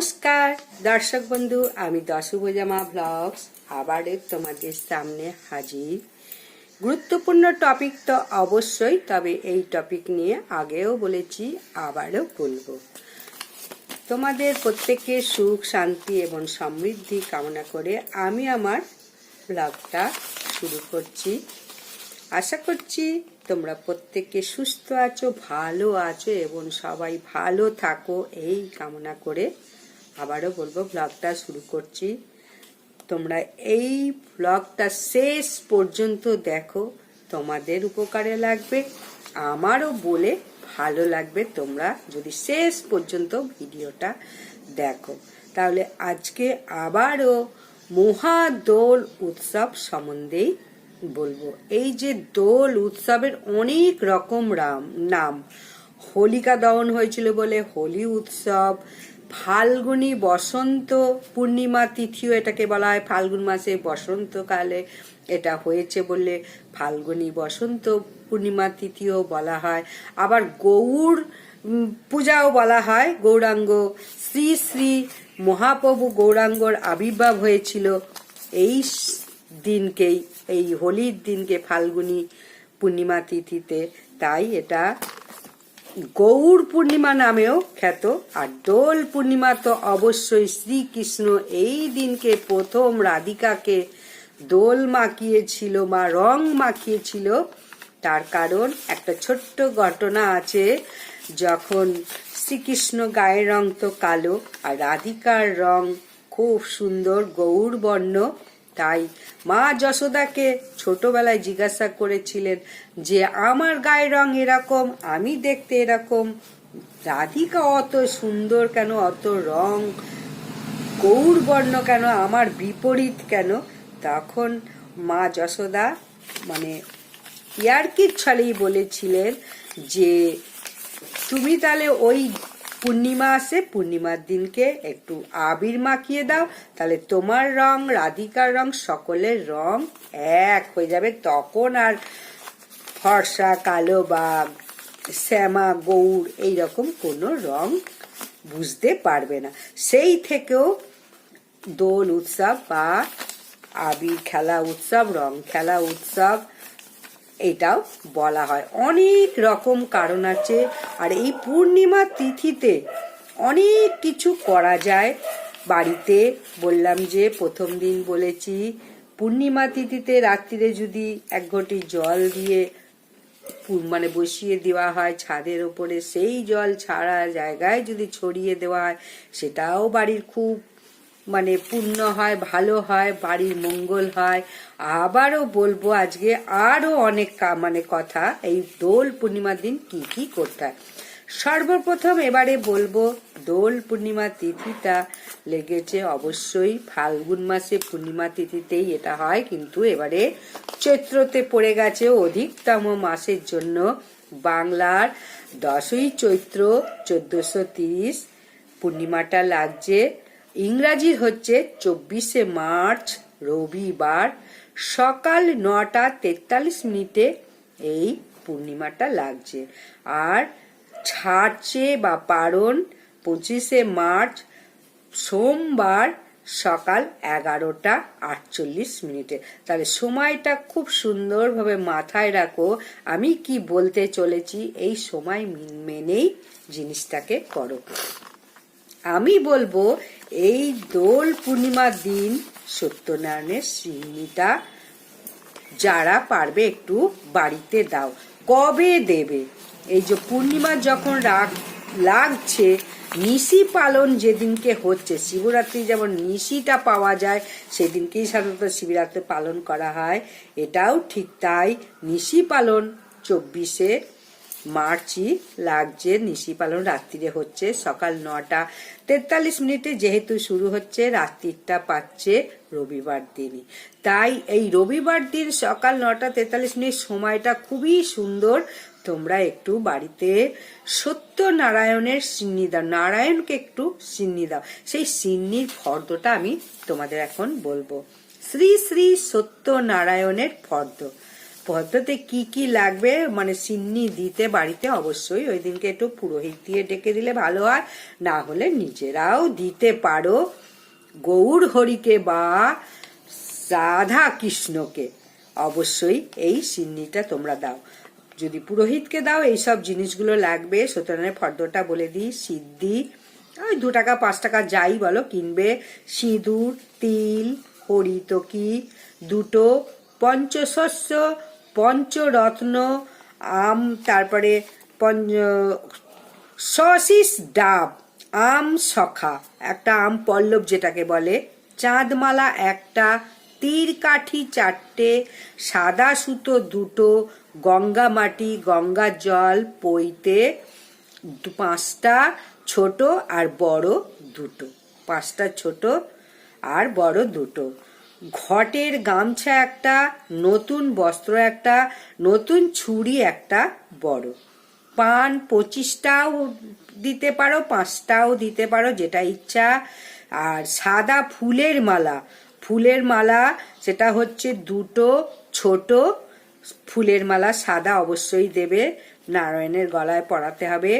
নমস্কার দর্শক বন্ধু, আমি দশভুজামা ব্লগস আবারও তোমাদের সামনে হাজির। গুরুত্বপূর্ণ টপিক তো অবশ্যই, তবে এই টপিক নিয়ে আগেও বলেছি, আবারও বলবো। তোমাদের প্রত্যেকের সুখ শান্তি এবং সমৃদ্ধি কামনা করে আমি আমার ব্লগটা শুরু করছি। আশা করছি তোমরা প্রত্যেকে সুস্থ আছো, ভালো আছো এবং সবাই ভালো থাকো, এই কামনা করে আবারও বলবো ব্লগটা শুরু করছি। তোমরা এই ব্লগটা শেষ পর্যন্ত দেখো, তোমাদের উপকারে লাগবে, আমারও বলে ভালো লাগবে তোমরা যদি শেষ পর্যন্ত ভিডিওটা দেখো। তাহলে আজকে আবারও মহাদোল উৎসব সম্বন্ধেই বলবো। এই যে দোল উৎসবের অনেক রকম নাম। হোলিকা দহন হয়েছিল বলে হোলি উৎসব, ফাল্গুনী বসন্ত পূর্ণিমা তিথিও এটাকে বলা হয়। ফাল্গুন মাসে বসন্তকালে এটা হয়েছে বলে ফাল্গুনী বসন্ত পূর্ণিমা তিথিও বলা হয়। আবার গৌর পূজাও বলা হয়। গৌরাঙ্গ শ্রী শ্রী মহাপ্রভু গৌরাঙ্গর আবির্ভাব হয়েছিল এই দিনকেই, এই হোলির দিনকে, ফাল্গুনী পূর্ণিমা তিথিতে, তাই এটা গৌর পূর্ণিমা নামেও খ্যাত। আর দোল পূর্ণিমা তো অবশ্যই শ্রীকৃষ্ণ এই দিনকে প্রথম রাধিকাকে দোল মাখিয়েছিল বা রং মাখিয়েছিল। তার কারণ একটা ছোট্ট ঘটনা আছে। যখন শ্রীকৃষ্ণ গায়ের রং তো কালো আর রাধিকার রং খুব সুন্দর গৌর বর্ণ, তাই মা যশোদাকে ছোটবেলায় জিজ্ঞাসা করেছিলেন যে আমার গায়ের রং এরকম, আমি দেখতে এরকম, রাধিকা অত সুন্দর কেন, অত রং গৌর বর্ণ কেন, আমার বিপরীত কেন? তখন মা যশোদা মানে ইয়ার্কির ছলেই বলেছিলেন যে তুমি তাহলে ওই পূর্ণিমা আসে, পূর্ণিমার দিনকে একটু আবির মাখিয়ে দাও, তাহলে তোমার রং রাধিকার রং সকলের রং এক হয়ে যাবে। তখন আর ফর্সা কালো বা শ্যামা গৌর এইরকম কোনো রং বুঝতে পারবে না। সেই থেকেও দোল উৎসব বা আবির খেলা উৎসব, রং খেলা উৎসব এটাও বলা হয়। অনেক রকম কারণ আছে। আর এই পূর্ণিমা তিথিতে অনেক কিছু করা যায় বাড়িতে। বললাম যে প্রথম দিন বলেছি পূর্ণিমা তিথিতে রাত্রিরে যদি এক ঘটি জল দিয়ে মানে বসিয়ে দেওয়া হয় ছাদের ওপরে, সেই জল ছাড়া জায়গায় যদি ছড়িয়ে দেওয়া হয়, সেটাও বাড়ির খুব মানে পুণ্য হয়, ভালো হয়, বাড়ির মঙ্গল হয়। আবারও বলবো আজকে আরো অনেক মানে কথা এই দোল পূর্ণিমার দিন কি কি করতে হয়। সর্বপ্রথম এবারে বলবো দোল পূর্ণিমা তিথিটা লেগেছে অবশ্যই ফাল্গুন মাসে পূর্ণিমা তিথিতেই এটা হয়, কিন্তু এবারে চৈত্রতে পড়ে গেছে অধিকতম মাসের জন্য। বাংলার 10ই চৈত্র 1430 পূর্ণিমাটা লাগছে। ইংরাজির হচ্ছে 24শে মার্চ রবিবার সকাল 9:43 এই পূর্ণিমাটা লাগছে। আর ছাড়ছে বা পারণ 25শে মার্চ সোমবার সকাল 11:48। তাহলে সময়টা খুব সুন্দরভাবে মাথায় রাখো। আমি কি বলতে চলেছি এই সময় মেনেই জিনিসটাকে করো। আমি বলবো এই দোল পূর্ণিমার দিন সত্যনারায়ণের সিন্নিটা যারা পারবে একটু বাড়িতে দাও। কবে দেবে? এই যে পূর্ণিমা যখন লাগছে, নিশি পালন যেদিনকে হচ্ছে, শিবরাত্রি যেমন নিশিটা পাওয়া যায় সেদিনকেই সাধারণত শিবরাত্রি পালন করা হয়, এটাও ঠিক তাই। নিশি পালন 24শে মার্চই লাগছে। নিশি পালন রাত্রিরে হচ্ছে সকাল 9:43 যেহেতু শুরু হচ্ছে, রাত্রিটা পাচ্ছে রবিবার দিনই। তাই এই রবিবার দিন সকাল 9:43 সময়টা খুবই সুন্দর। তোমরা একটু বাড়িতে সত্যনারায়ণের সিন্নি দাও, নারায়ণকে একটু সিন্নি দাও। সেই সিন্নির ফর্দটা আমি তোমাদের এখন বলবো। শ্রী শ্রী সত্যনারায়ণের ফর্দ পদ্ধতি কি কি লাগবে মানে সিন্নি দিতে বাড়িতে অবশ্যই ওই দিনকে একটু পুরোহিত দিয়ে ডেকে দিলে ভালো হয়, না হলে নিজেরাও দিতে পারো। গৌর হরিকে বা রাধা কৃষ্ণকে অবশ্যই এই সিন্নিটা তোমরা দাও। যদি পুরোহিতকে দাও এইসব জিনিসগুলো লাগবে। সত্যনারায়ণের ফর্দটা বলে দিই, সিদ্ধি ওই 2 টাকা 5 টাকা যাই বলো কিনবে, সিঁদুর, তিল, হরিতকি 2টো, পঞ্চশস্য, পঞ্চরত্ন, আম, তারপরে শশিস ডাব, আম সখা একটা, আম পল্লব যেটাকে বলে, চাঁদমালা একটা, তীর কাঠি 4টে, সাদা সুতো 2টো, গঙ্গা মাটি, গঙ্গা জল, পৈতে 5টা, ছোট আর বড় 2টো, 5টা ছোট আর বড় 2টো, ঘটের গামছা একটা, নতুন বস্ত্র একটা, নতুন ছুরি একটা বড়, পান 25টাও দিতে পারো, 5টাও দিতে পারো, যেটা ইচ্ছা। আর সাদা ফুলের মালা, ফুলের মালা সেটা হচ্ছে 2টো ছোট ফুলের মালা সাদা অবশ্যই দেবে, নারায়ণের গলায় পরাতে হবে।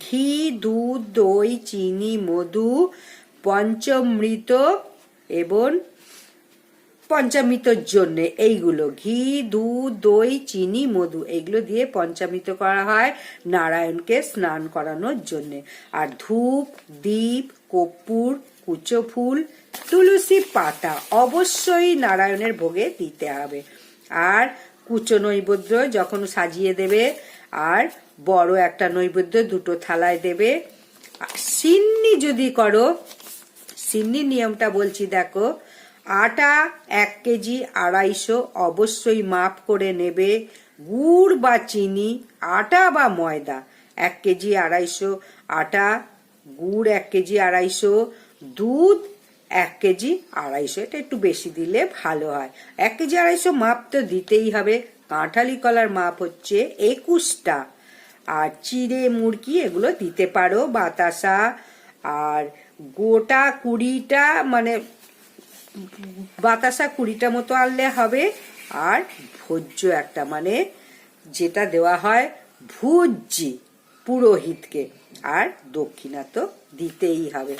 ঘি, দুধ, দই, চিনি, মধু, পঞ্চামৃত এবং পঞ্চামৃতর জন্য এইগুলো, ঘি, দুধ, দই, চিনি, মধু এইগুলো দিয়ে পঞ্চামৃত করা হয় নারায়ণকে স্নান করানোর জন্য। আর ধূপ, দীপ, কর্পূর, কুচো ফুল, তুলসী পাতা অবশ্যই নারায়ণের ভোগে দিতে হবে। আর কুচো নৈবেদ্য যখন সাজিয়ে দেবে, আর বড় একটা নৈবেদ্য 2টো থালায় দেবে। সিন্নি যদি করো, সিন্নির নিয়মটা বলছি দেখো, আটা 1 কেজি 250 অবশ্যই মাপ করে নেবে, গুড় বা চিনি, আটা বা ময়দা 1 কেজি 250 আটা, গুড় 1 কেজি 250, দুধ 1 কেজি 250, এটা একটু বেশি দিলে ভালো হয়। 1 কেজি 250 মাপ তো দিতেই হবে। কাঁঠালি কলার মাপ হচ্ছে 21টা। আর চিড়ে মুড়কি এগুলো দিতে পারো, বাতাসা, আর গোটা 20টা মানে বাতাসা 20টা মতো আনলে হবে। আর ভোজ্য একটা মানে যেটা দেওয়া হয় ভুজ্জি পুরোহিতকে, আর দক্ষিণা তো দিতেই হবে।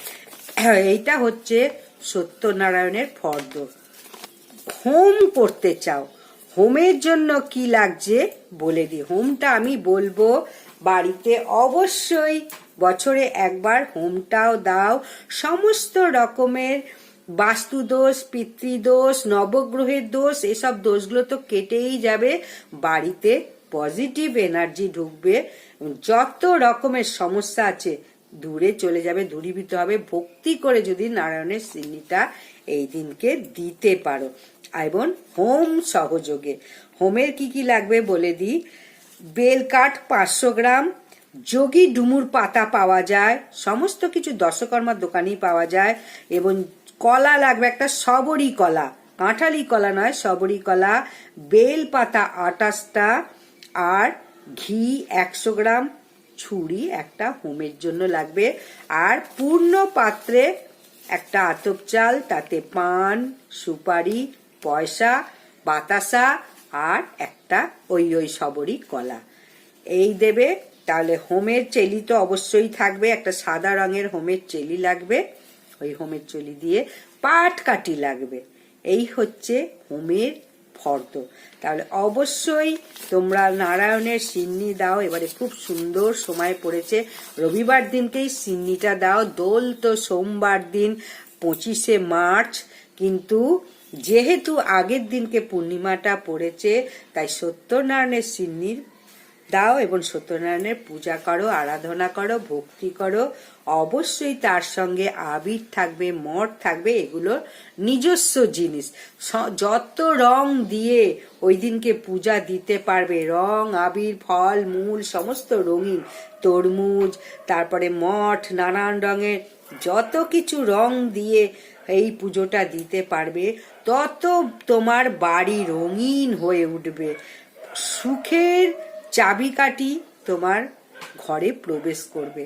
এইটা হচ্ছে সত্যনারায়ণের ফর্দ। হোম করতে চাও, হোমের জন্য কি লাগছে বলে দিই। হোমটা আমি বলবো, বাড়িতে অবশ্যই বছরে একবার হোমটাও দাও। সমস্ত রকমের বাস্তুদোষ, পিতৃদোষ, নবগ্রহের দোষ, এসব দোষগুলো তো কেটেই যাবে, বাড়িতে পজিটিভ এনার্জি ঢুকবে, যত রকমের সমস্যা আছে দূরে চলে যাবে, দূরীভূত হবে। ভক্তি করে যদি নারায়ণের সিন্নিটা এই দিনকে দিতে পারো। এবং হোম সহযোগে, হোমের কি কি লাগবে বলে দিই। বেলকাঠ 500 গ্রাম, যোগী ডুমুর পাতা পাওয়া যায়, সমস্ত কিছু দশকর্মার দোকানেই পাওয়া যায়। এবং কলা লাগবে একটা, সবরি কলা, কাঁঠালি কলা নয়, সবরি কলা, বেল পাতা 28টা, আর ঘি 100 গ্রাম, ছুরি একটা হোমের জন্য লাগবে। আর পূর্ণ পাত্রে একটা আতপ চাল, তাতে পান, সুপারি, পয়সা, বাতাসা, আর একটা ওই সবরি কলা এই দেবে। তাহলে হোমের চেলি তো অবশ্যই থাকবে, একটা সাদা রঙের হোমের চেলি লাগবে, ওই হোমের চেলি দিয়ে পাট কাটি লাগবে। এই হচ্ছে হোমের ফর্দ। তাহলে অবশ্যই তোমরা নারায়ণের সিন্নি দাও। এবারে খুব সুন্দর সময় পড়েছে, রবিবার দিনকেই সিন্নিটা দাও। দোল তো সোমবার দিন 25শে মার্চ, কিন্তু যেহেতু আগের দিনকে পূর্ণিমাটা পড়েছে, তাই সত্যনারায়ণের সিন্নির দাও এবং সত্যনারায়ণের পূজা করো, আরাধনা করো, ভক্তি করো। অবশ্যই তার সঙ্গে আবির থাকবে, মঠ থাকবে, এগুলো নিজস্ব জিনিস। যত রং দিয়ে ওই দিনকে পূজা দিতে পারবে, রং, আবির, ফল, মূল সমস্ত রঙিন, তরমুজ, তারপরে মঠ, নানান রঙের যত কিছু রং দিয়ে এই পুজোটা দিতে পারবে, তত তোমার বাড়ি রঙিন হয়ে উঠবে। সুখের চাবিকাঠি তোমার ঘরে প্রবেশ করবে,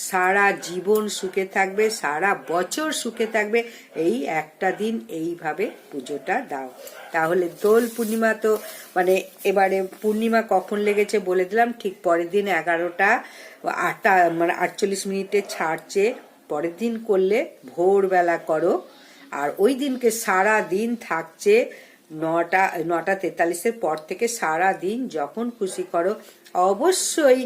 সারা জীবন সুখে থাকবে, সারা বছর সুখে থাকবে। এই একটা দিন এইভাবে পুজোটা দাও। তাহলে দোল পূর্ণিমা তো মানে এবারে পূর্ণিমা কখন লেগেছে বলে দিলাম, ঠিক পরের দিন 11:48 ছাড়ছে। পরের দিন করলে ভোরবেলা করো, আর ওই দিনকে সারা দিন থাকছে 9:43 পর থেকে সারা দিন যখন খুশি করো। অবশ্যই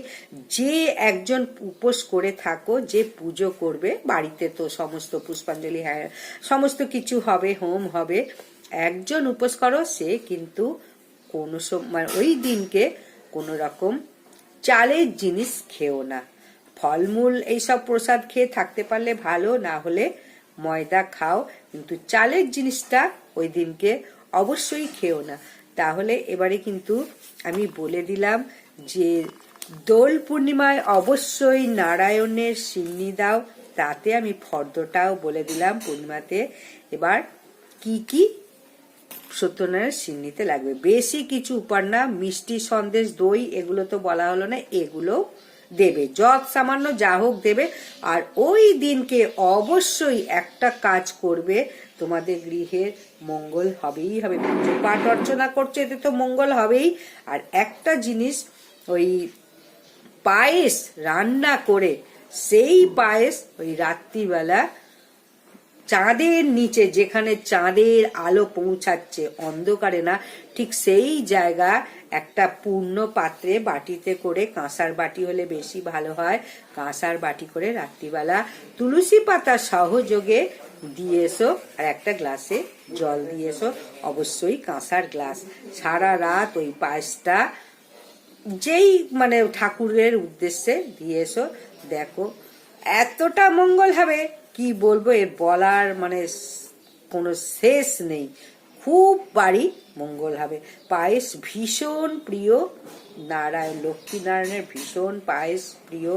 যে একজন উপোস করে থাকো, যে পুজো করবে, বাড়িতে তো সমস্ত পুষ্পাঞ্জলি সমস্ত কিছু হবে, হোম হবে, একজন উপোস করো, সে কিন্তু কোনো সময় ওই দিনকে কোনো রকম চালের জিনিস খেও না। ফলমূল এইসব প্রসাদ খেয়ে থাকতে পারলে ভালো, না হলে ময়দা খাও, কিন্তু চালের জিনিসটা ওই দিনকে অবশ্যই খেও না। তাহলে এবারে কিন্তু আমি বলে দিলাম যে দোল পূর্ণিমায় অবশ্যই নারায়ণের সিন্নি দাও, তাতে আমি ফর্দটাও বলে দিলাম পূর্ণিমাতে। এবার কি কি সত্যনারায়ণ সিন্নিতে লাগবে, বেশি কিছু উপার না, মিষ্টি, সন্দেশ, দই, এগুলো তো বলা হলো না, এগুলো দেবে, যত সামান্য যা হোক দেবে। আর ওই দিনকে অবশ্যই একটা কাজ করবে, তোমাদের গৃহের মঙ্গল হবেই হবে। পুজো পাঠ অর্চনা করছে, এতে তো মঙ্গল হবেই। আর একটা জিনিস, ওই পায়েস রান্না করে সেই পায়েস ওই রাত্রিবেলা চাঁদের নিচে, যেখানে চাঁদের আলো পৌঁছাচ্ছে, অন্ধকারে না, ঠিক সেই জায়গা একটা পূর্ণ পাত্রে বাটিতে করে, কাঁসার বাটি হলে বেশি ভালো হয়, কাঁসার বাটি করে রাত্রিবেলা তুলসী পাতা সহযোগে দিয়ে এসো, আর একটা গ্লাসে জল দিয়ে এসো, অবশ্যই কাঁসার গ্লাস। সারা রাত ওই পায়েসটা যেই মানে ঠাকুরের উদ্দেশ্যে দিয়ে এসো, দেখো এতটা মঙ্গল হবে কি বলবো, এর বলার মানে কোনো শেষ নেই। খুব বাড়ি মঙ্গল হবে। পায়েস ভীষণ প্রিয়, লক্ষ্মীনারায়ণের ভীষণ পায়েস প্রিয়।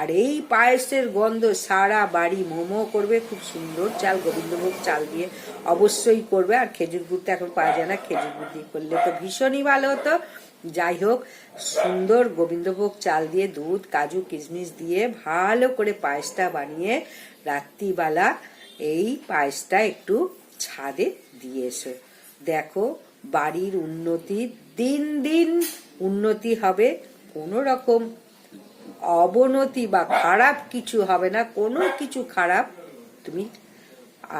আর এই পায়েসের গন্ধ সারা বাড়ি মোমো করবে। খুব সুন্দর চাল, গোবিন্দভোগ চাল দিয়ে অবশ্যই করবে। আর খেজুর গুড় তো এখন পাওয়া যায় না, খেজুর গুড় দিয়ে করলে তো ভীষণই ভালো হতো। যাই হোক, সুন্দর গোবিন্দভোগ চাল দিয়ে দুধ, কাজু, কিশমিশ দিয়ে ভালো করে পায়েসটা বানিয়ে রাত্রিবেলা এই পায়েসটা একটু ছাদে দিয়ে এসো। দেখো বাড়ির উন্নতি, দিন দিন উন্নতি হবে, কোনো রকম অবনতি বা খারাপ কিছু হবে না। কোনো কিছু খারাপ তুমি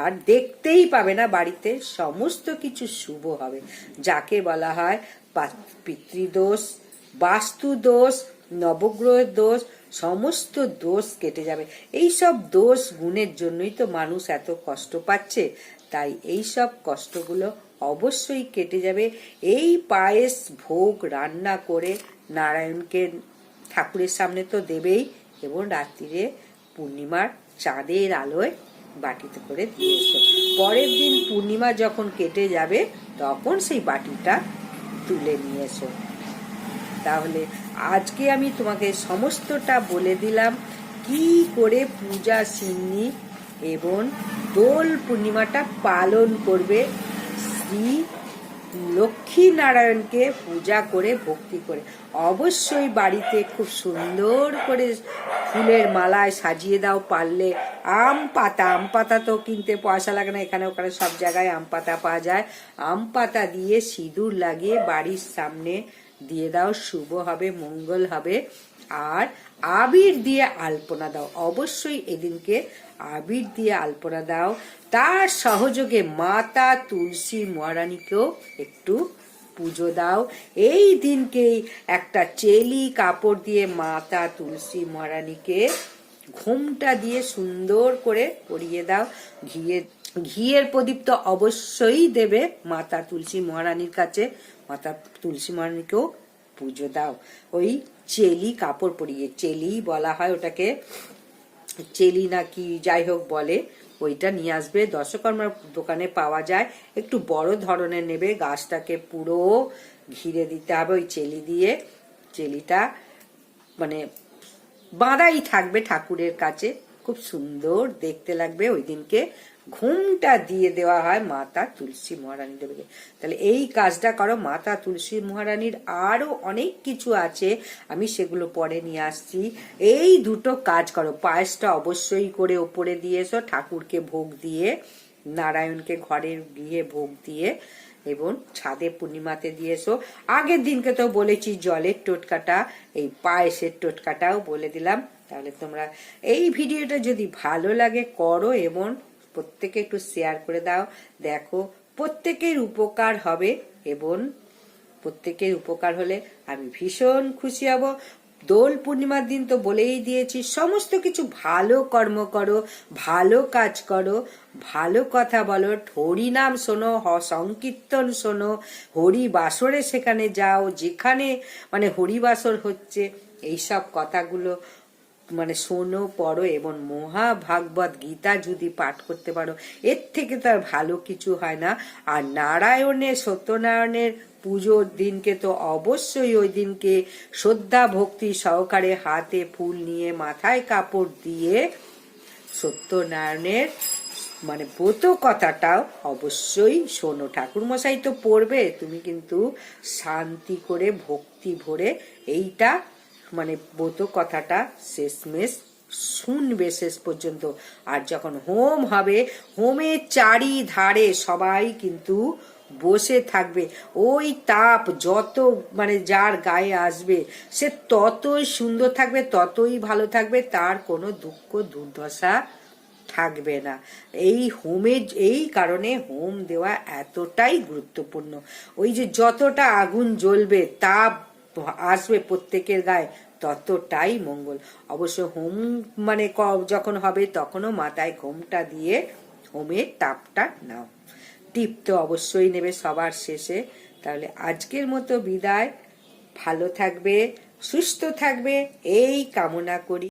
আর দেখতেই পাবে না বাড়িতে, সমস্ত কিছু শুভ হবে। যাকে বলা হয় পিতৃদোষ, বাস্তু দোষ, নবগ্রহের দোষ, সমস্ত দোষ কেটে যাবে। এই সব দোষ গুণের জন্যই তো মানুষ এত কষ্ট পাচ্ছে, তাই এই সব কষ্টগুলো অবশ্যই কেটে যাবে। এই পায়েস ভোগ রান্না করে নারায়ণকে ঠাকুরের সামনে তো দেবেই, এবং রাত্রিরে পূর্ণিমার চাঁদের আলোয় বাটিতে করে দিয়ে এসো। পরের দিন পূর্ণিমা যখন কেটে যাবে তখন সেই বাটিটা তুলে নিয়ে এসো। তাহলে আজকে আমি তোমাকে সমস্তটা বলে দিলাম কি করে পূজা সিন্নি এবং দোল পূর্ণিমাটা পালন করবে। শ্রী লক্ষ্মী নারায়ণকে পূজা করে, ভক্তি করে অবশ্যই বাড়িতে খুব সুন্দর করে ফুলের মালায় সাজিয়ে দাও। পারলে আম পাতা তো কিনতে পয়সা লাগে না, এখানে ওখানে সব জায়গায় আম পাতা পাওয়া যায়। আম পাতা দিয়ে সিঁদুর লাগিয়ে বাড়ির সামনে দিয়ে দাও, শুভ হবে, মঙ্গল হবে। আর আবির দিয়ে আলপনা দাও, অবশ্যই এদিনকে আবির দিয়ে আলপনা দাও। তার সহযোগে মাতা তুলসী মহারানীকেও একটু পুজো দাও। এই দিনকেই একটা চেলি কাপড় দিয়ে মাতা তুলসী মহারানীকে ঘোমটা দিয়ে সুন্দর করে পরিয়ে দাও। ঘিয়ের প্রদীপ তো অবশ্যই দেবে মাতা তুলসী মহারানীর কাছে। মাতা তুলসী মহারানীকেও পুজো দাও। ওই চেলি কাপড় পরিয়ে, চেলি বলা হয় ওটাকে, চেলি নাকি যাই হোক বলে, ওইটা নিয়ে আসবে। দশকর্মার দোকানে পাওয়া যায়, একটু বড় ধরনের নেবে। গাছটাকে পুরো ঘিরে দিতে হবে ওই চেলি দিয়ে। চেলিটা মানে বাঁধাই থাকবে ঠাকুরের কাছে, খুব সুন্দর দেখতে লাগবে। ওই দিনকে ঘুমটা দিয়ে দেওয়া হয় মাতা তুলসী মহারানী দেবীকে। তাহলে এই কাজটা করো। মাতা তুলসী মহারানীর আরো অনেক কিছু আছে, আমি সেগুলো পরে নিয়ে আসছি। এই দুটো কাজ করো। পায়েসটা অবশ্যই করে ওপরে দিয়ে এসো, ঠাকুরকে ভোগ দিয়ে, নারায়ণকে ঘরের গিয়ে ভোগ দিয়ে, এবং ছাদে পূর্ণিমাতে দিয়ে এসো। আগের দিনকে তো বলেছি জলের টোটকাটা, এই পায়েসের টোটকাটাও বলে দিলাম। তাহলে তোমরা এই ভিডিওটা যদি ভালো লাগে করো এবং প্রত্যেকে একটু শেয়ার করে দাও। দেখো প্রত্যেকের উপকার হবে, এবং প্রত্যেকের উপকার হলে আমি ভীষণ খুশি হব। দোল পূর্ণিমার দিন তো বলেই দিয়েছি, সমস্ত কিছু ভালো কর্ম করো, ভালো কাজ করো, ভালো কথা বলো, হরি নাম শোনো, সংকীর্তন শোনো, হরি বাসরে সেখানে যাও, যেখানে মানে হরি বাসর হচ্ছে এইসব কথাগুলো মানে শোনো, পড়ো, এবং মহাভাগবত গীতা যদি পাঠ করতে পারো, এর থেকে তার ভালো কিছু হয় না। আর নারায়ণের, সত্যনারায়ণের পুজোর দিনকে তো অবশ্যই ওই দিনকে শ্রদ্ধা ভক্তি সহকারে হাতে ফুল নিয়ে, মাথায় কাপড় দিয়ে সত্যনারায়ণের মানে ব্রত কথাটাও অবশ্যই শোনো। ঠাকুর মশাই তো পড়বে, তুমি কিন্তু শান্তি করে ভক্তি ভরে এইটা মানে ব্রত কথাটা শেষমেশ শুনবে শেষ পর্যন্ত। আর যখন হোম হবে, হোমের চারিধারে সবাই কিন্তু বসে থাকবে। ওই তাপ যত মানে যার গায়ে আসবে সে ততই সুন্দর থাকবে, ততই ভালো থাকবে, তার কোনো দুঃখ দুর্দশা থাকবে না। এই হোমের এই কারণে হোম দেওয়া এতটাই গুরুত্বপূর্ণ। ওই যে যতটা আগুন জ্বলবে, তাপ আসবে প্রত্যেকের গায়ে, ততটাই মঙ্গল। অবশ্য হোম মানে যখন হবে তখনও মাথায় ঘোমটা দিয়ে হোমের তাপটা নাও। টিপ তো অবশ্যই নেবে সবার শেষে। তাহলে আজকের মতো বিদায়। ভালো থাকবে, সুস্থ থাকবে এই কামনা করি।